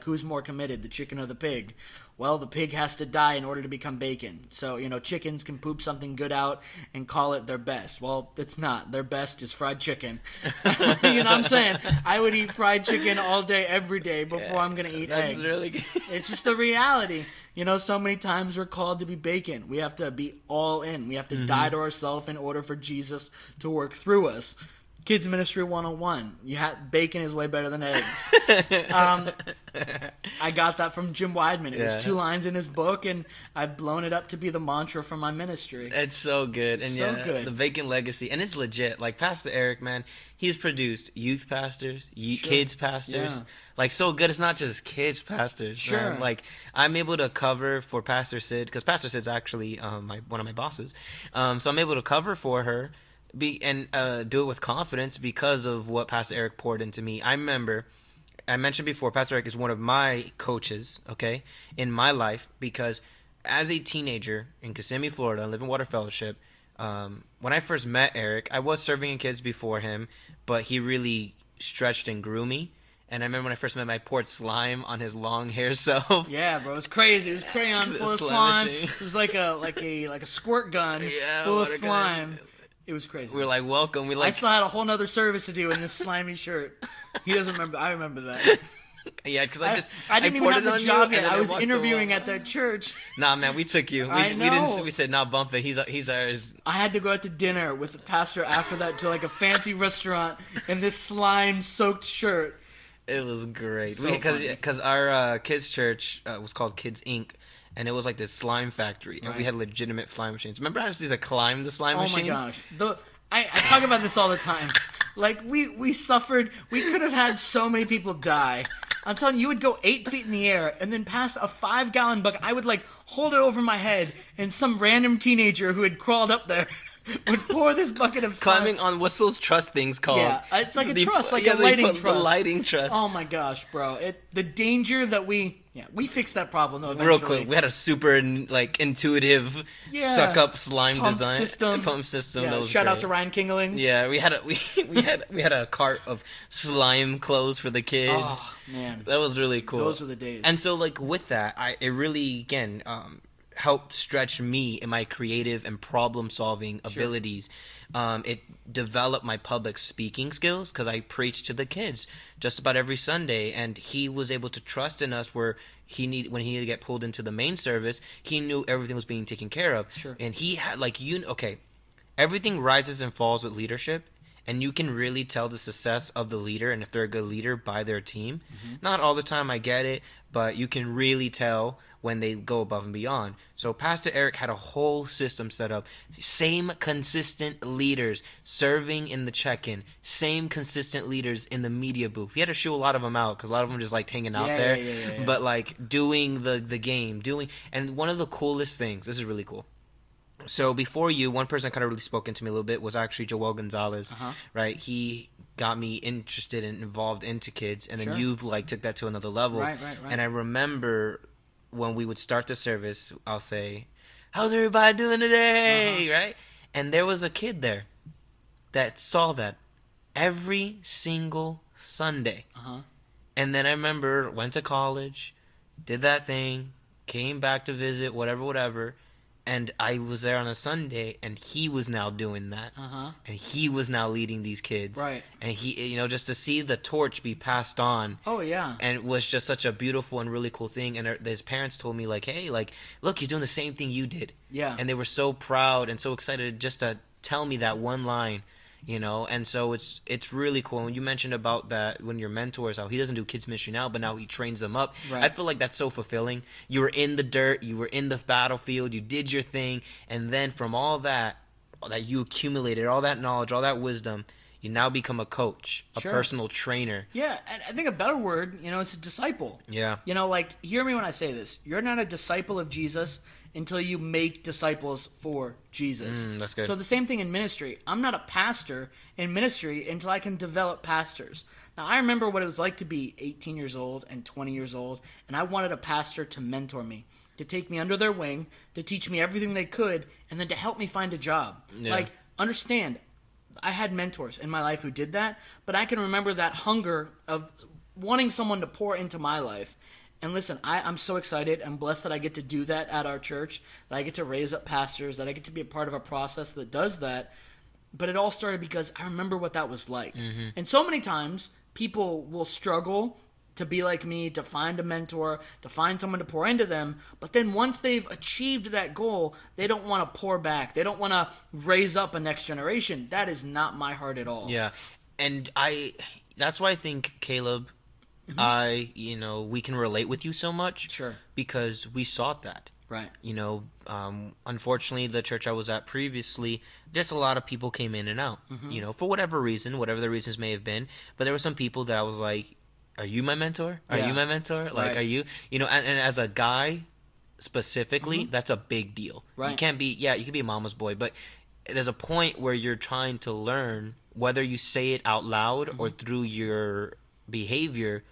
Who's more committed, the chicken or the pig? Well, the pig has to die in order to become bacon. So, chickens can poop something good out and call it their best. Well, it's not. Their best is fried chicken. You know what I'm saying? I would eat fried chicken all day, every day before I'm going to eat eggs. That's really good. It's just the reality. So many times we're called to be bacon. We have to be all in. We have to die to ourselves in order for Jesus to work through us. Kids Ministry 101. Bacon is way better than eggs. I got that from Jim Weidman. It was 2 lines in his book, and I've blown it up to be the mantra for my ministry. It's so good. And good. The bacon legacy. And it's legit. Pastor Eric, man, he's produced youth pastors, kids pastors. So good. It's not just kids pastors. Sure. Man. I'm able to cover for Pastor Sid, because Pastor Sid's actually one of my bosses. So I'm able to cover for her. Do it with confidence because of what Pastor Eric poured into me. I remember, I mentioned before, Pastor Eric is one of my coaches, in my life, because as a teenager in Kissimmee, Florida, Living Water Fellowship, when I first met Eric, I was serving in kids before him, but he really stretched and grew me. And I remember when I first met him, I poured slime on his long hair self. Yeah, bro, it was crazy. It was crayon full of slime. It was like a squirt gun full of slime. It was crazy. We were like, welcome. I still had a whole nother service to do in this slimy shirt. He doesn't remember. I remember that. Yeah, because I didn't even poured have it the on job you, yet. and then I was walked interviewing away. at the church. Nah, man, we took you. I We didn't. know. We said, nah, bump it. He's ours. I had to go out to dinner with the pastor after that to like a fancy restaurant in this slime-soaked shirt. It was great. So funny. Because our kids' church was called Kids Inc., and it was like this slime factory, and we Right. had legitimate slime machines. Remember how I used to climb the slime Oh machines? my gosh. I talk about this all the time. Like, we suffered. We could have had so many people die. I'm telling you, you would go 8 feet in the air and then pass a 5-gallon bucket. I would, like, hold it over my head, and some random teenager who had crawled up there would pour this bucket of slime. Climbing on what's those truss things called? Yeah, it's like a They truss, put- like yeah, a they lighting put truss. The lighting truss. Oh my gosh, bro! The danger that we fixed that problem though. Eventually. Real quick, we had a super intuitive suck up slime Pump design system. pump system. Yeah, That was shout out great. to Ryan Kingling. Yeah, we had a cart of slime clothes for the kids. Oh man, That was really cool. those were the days. And so, like, with that, it really, again, helped stretch me in my creative and problem-solving abilities. It developed my public speaking skills because I preached to the kids just about every Sunday, and he was able to trust in us where when he needed to get pulled into the main service, he knew everything was being taken care of. Sure. And he had, everything rises and falls with leadership. And you can really tell the success of the leader and if they're a good leader by their team. Mm-hmm. Not all the time, I get it, but you can really tell when they go above and beyond. So Pastor Eric had a whole system set up. Same consistent leaders serving in the check-in. Same consistent leaders in the media booth. We had to shoo a lot of them out because a lot of them just liked hanging out there. Yeah. But like doing the game. And one of the coolest things, this is really cool. So before you, one person kind of really spoken to me a little bit was actually Joel Gonzalez, right? He got me interested and involved into kids, and then you've took that to another level. Right. And I remember when we would start the service, I'll say, "How's everybody doing today?" Right? And there was a kid there that saw that every single Sunday. And then I remember went to college, did that thing, came back to visit, whatever. And I was there on a Sunday, and he was now doing that. And he was now leading these kids. Right. And he, just to see the torch be passed on. Oh, yeah. And it was just such a beautiful and really cool thing. And his parents told me, hey, look, he's doing the same thing you did. Yeah. And they were so proud and so excited just to tell me that one line. And so it's really cool. And when you mentioned about that, when your mentors, how he doesn't do kids ministry now, but now he trains them up. Right. I feel like that's so fulfilling. You were in the dirt, you were in the battlefield, you did your thing, and then from all that you accumulated, all that knowledge, all that wisdom, you now become a coach, a personal trainer. Yeah, and I think a better word, it's a disciple. Yeah. Hear me when I say this. You're not a disciple of Jesus until you make disciples for Jesus. That's good. So the same thing in ministry. I'm not a pastor in ministry until I can develop pastors. Now, I remember what it was like to be 18 years old and 20 years old, and I wanted a pastor to mentor me, to take me under their wing, to teach me everything they could, and then to help me find a job. Yeah. Understand, I had mentors in my life who did that, but I can remember that hunger of wanting someone to pour into my life. And listen, I'm so excited. I'm blessed that I get to do that at our church, that I get to raise up pastors, that I get to be a part of a process that does that. But it all started because I remember what that was like. And so many times, people will struggle to be like me, to find a mentor, to find someone to pour into them. But then once they've achieved that goal, they don't want to pour back. They don't want to raise up a next generation. That is not my heart at all. Yeah. And that's why I think, Caleb, we can relate with you so much. Sure. Because we sought that. Right. Unfortunately, the church I was at previously, just a lot of people came in and out, for whatever reason, whatever the reasons may have been. But there were some people that I was like, are you my mentor? Are you my mentor? Right. Are you, and as a guy specifically, that's a big deal. Right. You can't be, you can be a mama's boy, but there's a point where you're trying to learn, whether you say it out loud or through your behavior,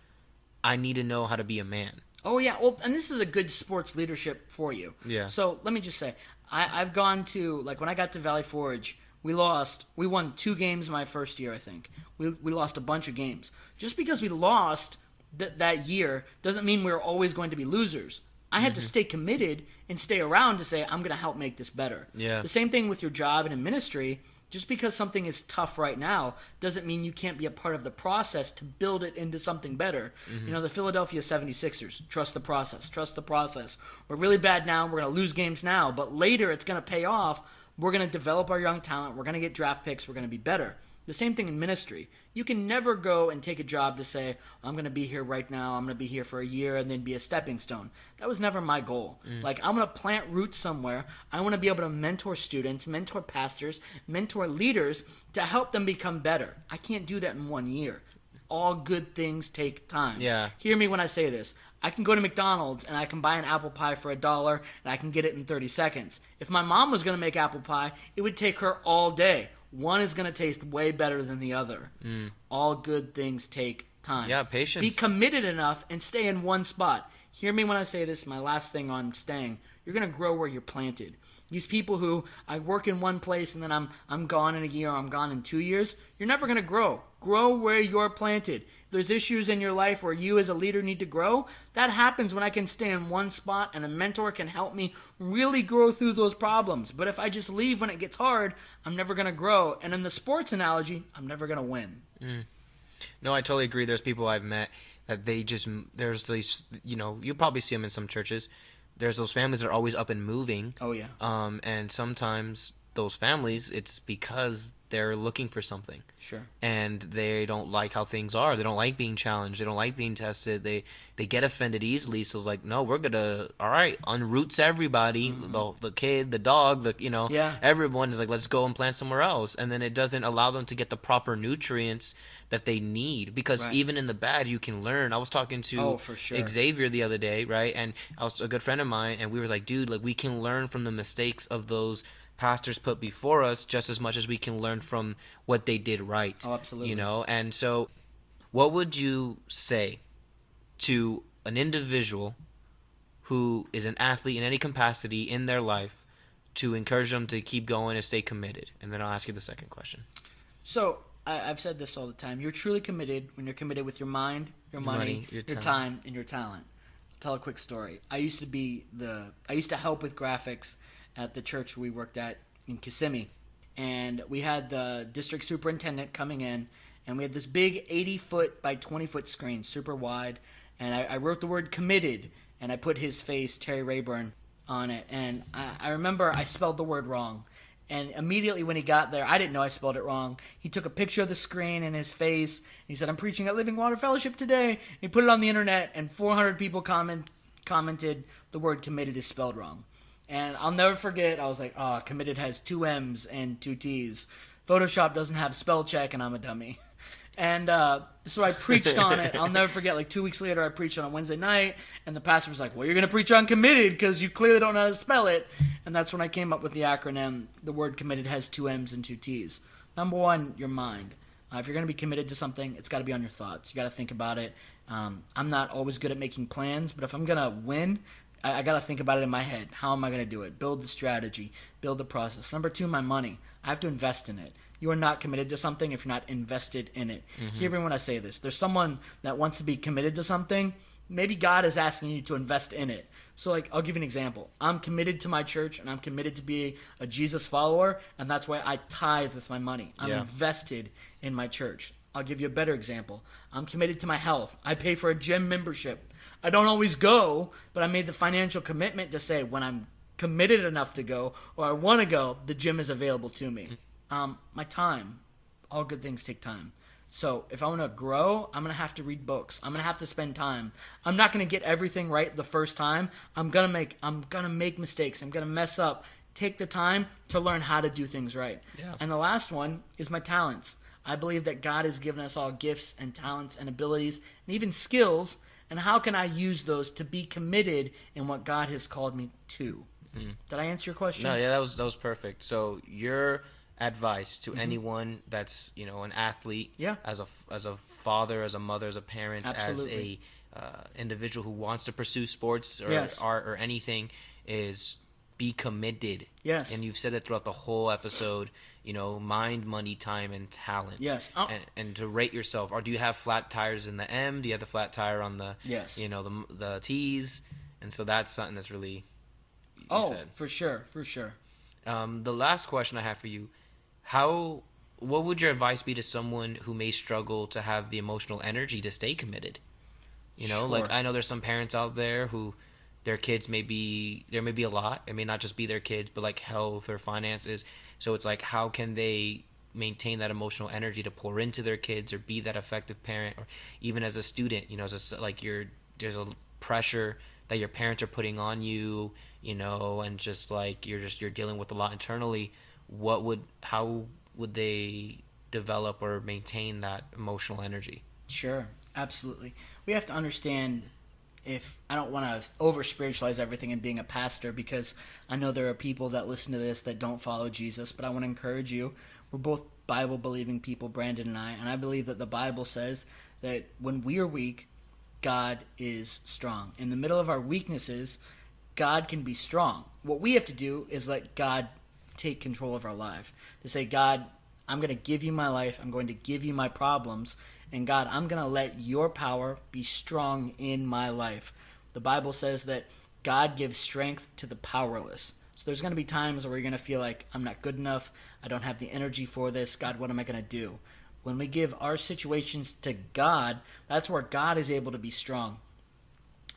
I need to know how to be a man. Oh, yeah. Well, and this is a good sports leadership for you. Yeah. So let me just say, I've gone to, when I got to Valley Forge, we won 2 games my first year, I think. We lost a bunch of games. Just because we lost that year doesn't mean we're always going to be losers. I had to stay committed and stay around to say, I'm going to help make this better. Yeah. The same thing with your job and in ministry. Just because something is tough right now doesn't mean you can't be a part of the process to build it into something better. You know, the Philadelphia 76ers, trust the process, trust the process. We're really bad now, we're going to lose games now, but later it's going to pay off. We're going to develop our young talent, we're going to get draft picks, we're going to be better. The same thing in ministry. You can never go and take a job to say, I'm going to be here right now, I'm going to be here for a year and then be a stepping stone. That was never my goal. Like, I'm going to plant roots somewhere. I want to be able to mentor students, mentor pastors, mentor leaders to help them become better. I can't do that in 1 year. All good things take time. Yeah. Hear me when I say this. I can go to McDonald's and I can buy an apple pie for $1 and I can get it in 30 seconds. If my mom was going to make apple pie, it would take her all day. One is going to taste way better than the other. All good things take time. Yeah, patience. Be committed enough and stay in one spot. Hear me when I say this, my last thing on staying. You're going to grow where you're planted. These people who, I work in one place and then I'm gone in a year or I'm gone in 2 years, you're never going to grow. Grow where you're planted. If there's issues in your life where you as a leader need to grow, that happens when I can stay in one spot and a mentor can help me really grow through those problems. But if I just leave when it gets hard, I'm never going to grow. And in the sports analogy, I'm never going to win. No, I totally agree. There's people I've met that there's these, you probably see them in some churches. There's those families that are always up and moving. Oh, yeah. And sometimes those families, it's because they're looking for something. Sure. And they don't like how things are. They don't like being challenged. They don't like being tested. They get offended easily. So it's like, no, we're going to, all right, unroots everybody, the kid, the dog, everyone is like, let's go and plant somewhere else. And then it doesn't allow them to get the proper nutrients that they need, because even in the bad you can learn. I was talking to Xavier the other day, right? And I was a good friend of mine, and we were like, dude, like, we can learn from the mistakes of those pastors put before us just as much as we can learn from what they did right. Oh, absolutely. And so what would you say to an individual who is an athlete in any capacity in their life to encourage them to keep going and stay committed? And then I'll ask you the second question. So I've said this all the time. You're truly committed when you're committed with your mind, your money, your time, and your talent. I'll tell a quick story. I used to help with graphics at the church we worked at in Kissimmee. And we had the district superintendent coming in, and we had this big 80-foot by 20-foot screen, super wide. And I wrote the word committed, and I put his face, Terry Rayburn, on it. And I remember I spelled the word wrong. And immediately when he got there, I didn't know I spelled it wrong. He took a picture of the screen and his face. And he said, I'm preaching at Living Water Fellowship today. And he put it on the internet, and 400 people commented the word committed is spelled wrong. And I'll never forget, I was like, committed has 2 M's and 2 T's. Photoshop doesn't have spell check, and I'm a dummy. And so I preached on it. I'll never forget, like 2 weeks later, I preached on a Wednesday night, and the pastor was like, well, you're going to preach on committed because you clearly don't know how to spell it. And that's when I came up with the acronym. The word committed has 2 M's and 2 T's. Number one, your mind. If you're going to be committed to something, it's got to be on your thoughts. You got to think about it. I'm not always good at making plans, but if I'm going to win, I got to think about it in my head. How am I going to do it? Build the strategy. Build the process. Number 2, my money. I have to invest in it. You are not committed to something if you're not invested in it. Hear me when I say this. There's someone that wants to be committed to something. Maybe God is asking you to invest in it. So, like, I'll give you an example. I'm committed to my church, and I'm committed to be a Jesus follower, and that's why I tithe with my money. I'm invested in my church. I'll give you a better example. I'm committed to my health. I pay for a gym membership. I don't always go, but I made the financial commitment to say when I'm committed enough to go or I want to go, the gym is available to me. My time. All good things take time. So if I want to grow, I'm going to have to read books. I'm going to have to spend time. I'm not going to get everything right the first time. I'm going to make mistakes. I'm going to mess up. Take the time to learn how to do things right. Yeah. And the last one is my talents. I believe that God has given us all gifts and talents and abilities and even skills. And how can I use those to be committed in what God has called me to? Did I answer your question? No, yeah, that was perfect. So your advice to anyone that's an athlete, as a father, as a mother, as a parent, Absolutely. as a individual who wants to pursue sports or art or anything, is be committed. Yes. And you've said it throughout the whole episode. Mind, money, time, and talent. Yes. And to rate yourself. Or do you have flat tires in the M? Do you have the flat tire on the the T's? And so that's something that's really said. For sure. The last question I have for you: how what would your advice be to someone who may struggle to have the emotional energy to stay committed? You know, like Sure. I know there's some parents out there who their kids may be there may be a lot. It may not just be their kids, but like health or finances. So it's like how can they maintain that emotional energy to pour into their kids or be that effective parent, or even as a student, you know, as a, like you're there's a pressure that your parents are putting on you, you know, and just like you're dealing with a lot internally. What would how would they develop or maintain that emotional energy? Sure, absolutely. We have to understand, if I don't want to over spiritualize everything in being a pastor, because I know there are people that listen to this that don't follow Jesus, but I want to encourage you. We're both Bible believing people, Brandon and I believe that the Bible says that when we are weak, God is strong. In the middle of our weaknesses, God can be strong. What we have to do is let God take control of our life. To say, God, I'm going to give you my life. I'm going to give you my problems. And God, I'm going to let your power be strong in my life. The Bible says that God gives strength to the powerless. So there's going to be times where you're going to feel like, I'm not good enough. I don't have the energy for this. God, what am I going to do? When we give our situations to God, that's where God is able to be strong.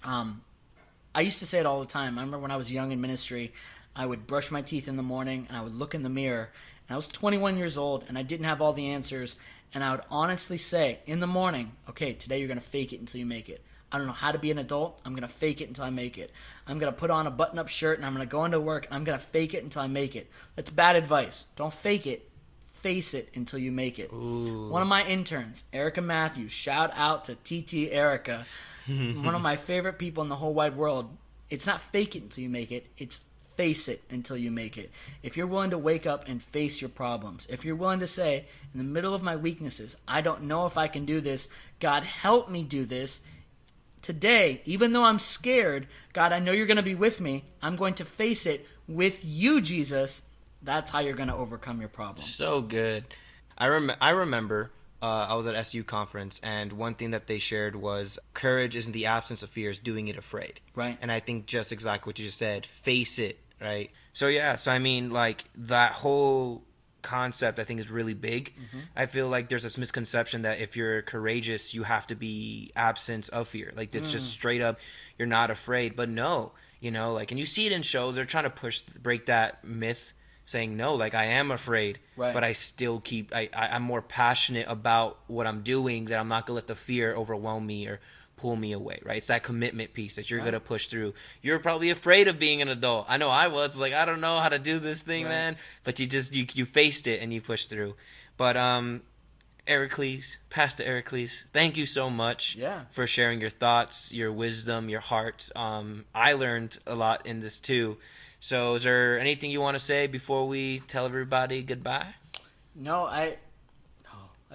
I used to say it all the time. I remember when I was young in ministry, I would brush my teeth in the morning and I would look in the mirror. And I was 21 years old and I didn't have all the answers. And I would honestly say in the morning, okay, today you're going to fake it until you make it. I don't know how to be an adult. I'm going to fake it until I make it. I'm going to put on a button-up shirt and I'm going to go into work and I'm going to fake it until I make it. That's bad advice. Don't fake it. Face it until you make it. Ooh. One of my interns, Erica Matthews, shout out to TT Erica, one of my favorite people in the whole wide world. It's not fake it until you make it. It's face it until you make it. If you're willing to wake up and face your problems, if you're willing to say, in the middle of my weaknesses, I don't know if I can do this, God, help me do this. Today, even though I'm scared, God, I know you're going to be with me. I'm going to face it with you, Jesus. That's how you're going to overcome your problem. So good. I remember I was at SU conference, and one thing that they shared was courage isn't the absence of fear, it's doing it afraid. Right. And I think just exactly what you just said, face it, right? So yeah, so I mean, like that whole concept I think is really big. I feel like there's this misconception that if you're courageous, you have to be absence of fear. Like it's just straight up, you're not afraid. But no, you know, like, and you see it in shows, they're trying to break that myth, saying no, like I am afraid, Right. but I still I'm more passionate about what I'm doing, that I'm not gonna let the fear overwhelm me or pull me away, right? It's that commitment piece that you're Right. gonna push through. You're probably afraid of being an adult. I know I was, like, I don't know how to do this thing, Right. man. But you faced it and you pushed through. But Pastor Ericles, thank you so much for sharing your thoughts, your wisdom, your heart. I learned a lot in this too. So is there anything you want to say before we tell everybody goodbye? No, I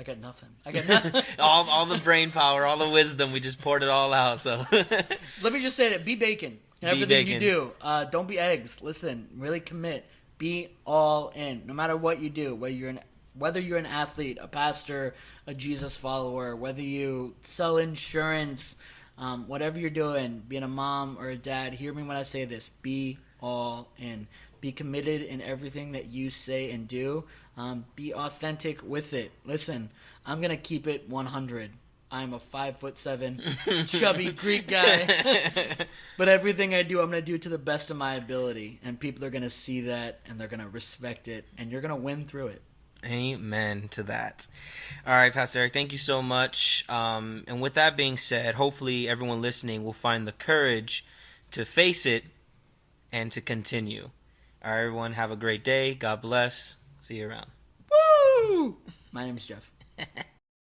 got nothing. I got nothing. all the brain power, all the wisdom, we just poured it all out. So Let me just say that: be bacon in Be everything bacon. you do. Don't be eggs. Listen, really commit. Be all in, no matter what you do. Whether you're an athlete, a pastor, a Jesus follower, whether you sell insurance, whatever you're doing, being a mom or a dad. Hear me when I say this: be all in. Be committed in everything that you say and do. Be authentic with it. Listen, I'm gonna keep it 100. I'm a 5'7", chubby Greek guy, but everything I do, I'm gonna do to the best of my ability, and people are gonna see that, and they're gonna respect it, and you're gonna win through it. Amen to that. All right, Pastor Eric, thank you so much. And with that being said, hopefully everyone listening will find the courage to face it and to continue. All right, everyone, have a great day. God bless. See you around. Woo! My name is Jeff.